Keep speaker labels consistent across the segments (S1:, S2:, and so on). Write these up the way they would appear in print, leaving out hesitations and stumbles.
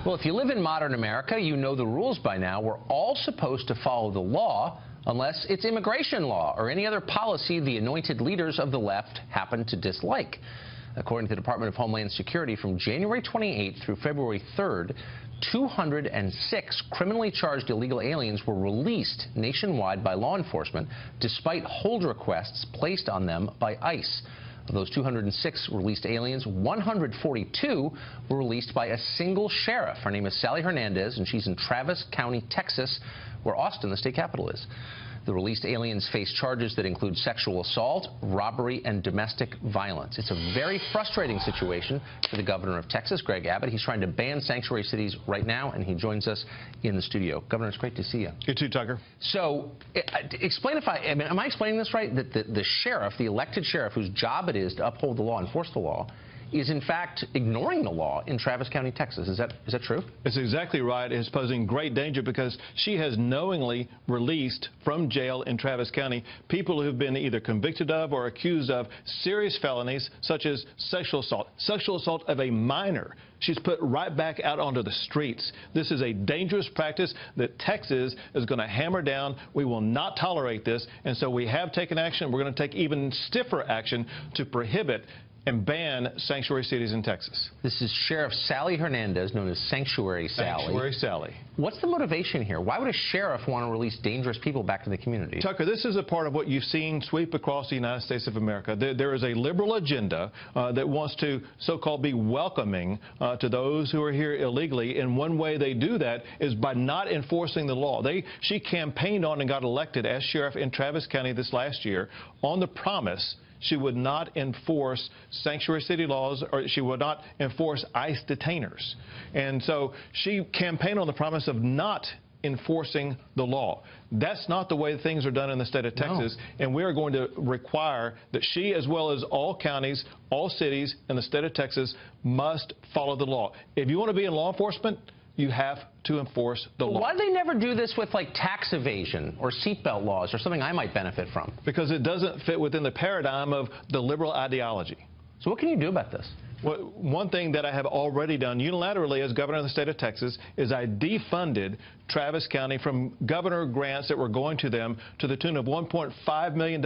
S1: Well, if you live in modern America, you know the rules by now. We're all supposed to follow the law unless it's immigration law or any other policy the anointed leaders of the left happen to dislike. According to the Department of Homeland Security, from January 28th through February 3rd, 206 criminally charged illegal aliens were released nationwide by law enforcement, despite hold requests placed on them by ICE. Of those 206 released aliens, 142 were released by a single sheriff. Her name is Sally Hernandez, and she's in Travis County, Texas, where Austin, the state capital, is. The released aliens face charges that include sexual assault, robbery, and domestic violence. It's a very frustrating situation for the governor of Texas, Greg Abbott. He's trying to ban sanctuary cities right now, and he joins us in the studio. Governor, it's great to see you.
S2: You too, Tucker. So,
S1: explain am I explaining this right? That the sheriff, the elected sheriff, whose job it is to uphold the law, enforce the law, is in fact ignoring the law in Travis County, Texas. Is that true?
S2: It's exactly right. It's posing great danger because she has knowingly released from jail in Travis County people who've been either convicted of or accused of serious felonies such as sexual assault of a minor. She's put right back out onto the streets. This is a dangerous practice that Texas is going to hammer down. We will not tolerate this, and so we have taken action. We're going to take even stiffer action to prohibit and ban sanctuary cities in Texas.
S1: This is Sheriff Sally Hernandez, known as Sanctuary Sally.
S2: Sanctuary Sally.
S1: What's the motivation here? Why would a sheriff want to release dangerous people back to the community?
S2: Tucker, this is a part of what you've seen sweep across the United States of America. There is a liberal agenda that wants to so-called be welcoming to those who are here illegally, and one way they do that is by not enforcing the law. She campaigned on and got elected as sheriff in Travis County this last year on the promise she would not enforce sanctuary city laws, or she would not enforce ICE detainers. And so she campaigned on the promise of not enforcing the law. That's not the way things are done in the state of Texas, and we are going to require that she, as well as all counties, all cities in the state of Texas, must follow the law. If you want to be in law enforcement, you have to enforce the law.
S1: Why do they never do this with, like, tax evasion or seatbelt laws or something I might benefit from?
S2: Because it doesn't fit within the paradigm of the liberal ideology.
S1: So what can you do about this?
S2: Well, one thing that I have already done unilaterally as governor of the state of Texas is I defunded Travis County from governor grants that were going to them to the tune of $1.5 million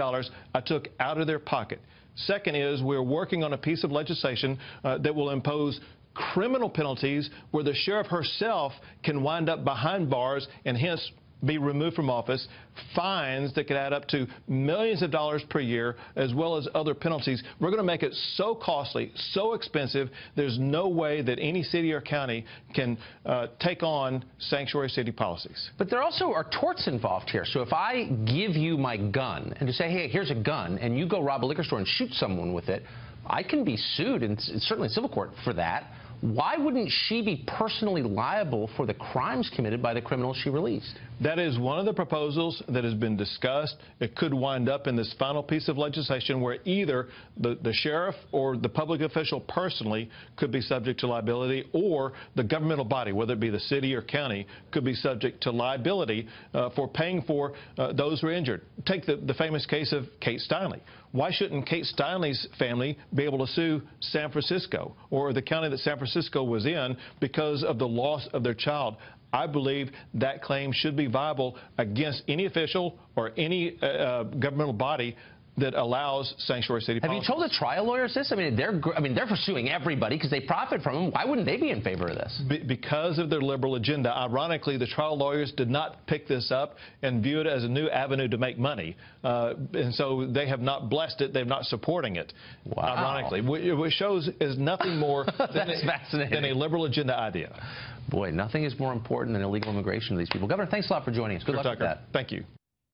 S2: I took out of their pocket. Second is we're working on a piece of legislation that will impose criminal penalties where the sheriff herself can wind up behind bars and hence be removed from office, fines that could add up to millions of dollars per year, as well as other penalties. We're going to make it so costly, so expensive, there's no way that any city or county can take on sanctuary city policies.
S1: But there also are torts involved here. So if I give you my gun and just say, hey, here's a gun, and you go rob a liquor store and shoot someone with it, I can be sued, and certainly civil court, for that. Why wouldn't she be personally liable for the crimes committed by the criminals she released?
S2: That is one of the proposals that has been discussed. It could wind up in this final piece of legislation where either the sheriff or the public official personally could be subject to liability, or the governmental body, whether it be the city or county, could be subject to liability for paying for those who are injured. Take the famous case of Kate Steinle. Why shouldn't Kate Steinle's family be able to sue San Francisco or the county that San Francisco was in because of the loss of their child? I believe that claim should be viable against any official or any governmental body that allows sanctuary city policies.
S1: Have you told the trial lawyers this? I mean, they're pursuing everybody because they profit from them. Why wouldn't they be in favor of this?
S2: Because of their liberal agenda. Ironically, the trial lawyers did not pick this up and view it as a new avenue to make money. And so they have not blessed it. They're not supporting it. Wow. Ironically. What shows is nothing more than a liberal agenda idea.
S1: Boy, nothing is more important than illegal immigration to these people. Governor, thanks a lot for joining us. Good luck with that.
S2: Thank you.